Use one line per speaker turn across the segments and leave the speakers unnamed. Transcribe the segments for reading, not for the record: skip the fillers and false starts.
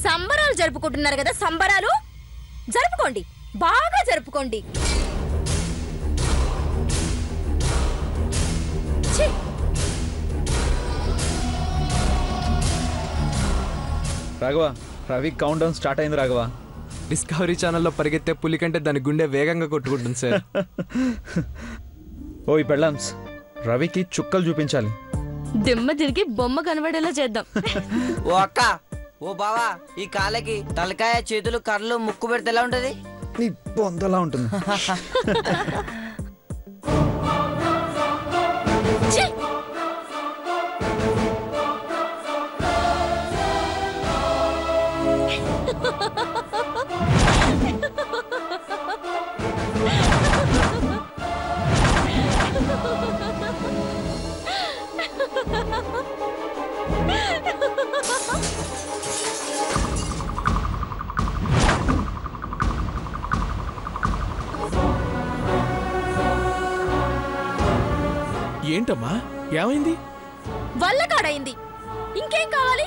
సంబరాలు జరుపుకుంటున్నారు కదా, సంబరాలు జరుపుకోండి, బాగా జరుపుకోండి.
Raghava, Ravi count down start అయింది రాఘవ.
డిస్కవరీ ఛానల్లో పరిగెత్తే పులి కంటే దాని గుండె వేగంగా కొట్టుకుంటుంది సార్.
ఓ పెళ్ళామ్స్, రవికి చుక్కలు చూపించాలి.
దిమ్మ తిరిగి బొమ్మ కనబడేలా చేద్దాం.
ఓ అక్క, ఓ బావా, ఈ కాళ్ళకి తలకాయ, చేతులు, కర్రలు, ముక్కు పెడితే ఎలా ఉంటది?
నీ బొందలా ఉంటుంది.
ఏంటమ్మా, ఏమైంది?
వల్లకాడైంది. ఇంకేం కావాలి?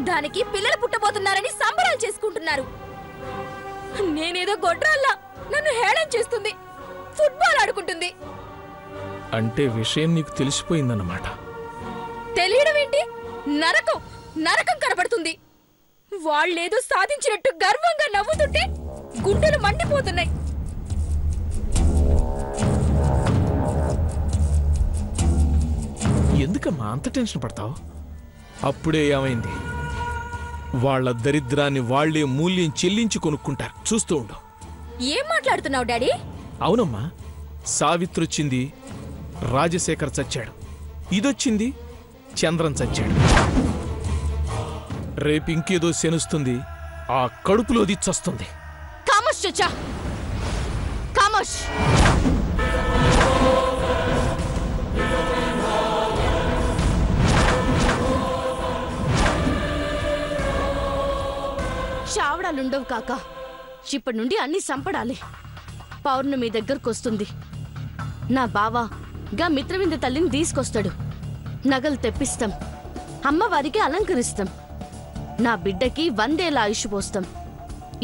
దానికి పిల్లలు పుట్టబోతున్నారని సంబరాలు చేసుకుంటున్నారు. నేనేదో గొడ్రాల్లా నన్ను హేళన చేస్తుంది, ఫుట్బాల్ ఆడుకుంటుంది.
అంటే విషయం నీకు తెలిసిపోయిందన్నమాట.
తెలియడం ఏంటి? నరకం నరకం కనబడుతుంది. వాళ్ళేదో సాధించినట్టు గర్వంగా నవ్వుతుంటే గుండెలు మండిపోతున్నాయి.
ఎందుకమ్మా అంత టెన్షన్ పడతావు? అప్పుడే ఏమైంది? వాళ్ళ దరిద్రాన్ని వాళ్లే మూల్యం చెల్లించి కొనుక్కుంటారు. చూస్తూ ఉండు.
ఏం మాట్లాడుతున్నావు డాడీ?
అవునమ్మా, సావిత్రొచ్చింది, రాజశేఖర్ చచ్చాడు. ఇదొచ్చింది, చంద్రన్ చచ్చాడు. రేపు ఇంకేదో శనుస్తుంది, ఆ కడుపులోది చస్తుంది.
కామోష్ చచ్చా, కామోష్. చావడాలుండవు కాక, ఇప్పటి నుండి అన్ని సంపడాలి. పౌర్ణమి దగ్గరకొస్తుంది. నా బావ గా మిత్రవింద తల్లిని తీసుకొస్తాడు. నగలు తెప్పిస్తాం, అమ్మవారికి అలంకరిస్తాం. నా బిడ్డకి 100 ఏళ్ల ఆయుష్ పోస్తాం.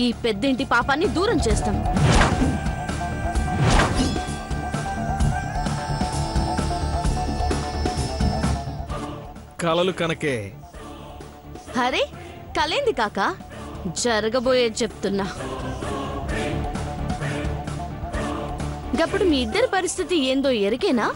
ఈ పెద్దింటి పాపాన్ని దూరం చేస్తాం.
కలలు కనకే.
అరే కలేంది కాక, జరగబోయేది చెప్తున్నా. గప్పుడు మీ ఇద్దరి పరిస్థితి ఏందో ఎరికేనా?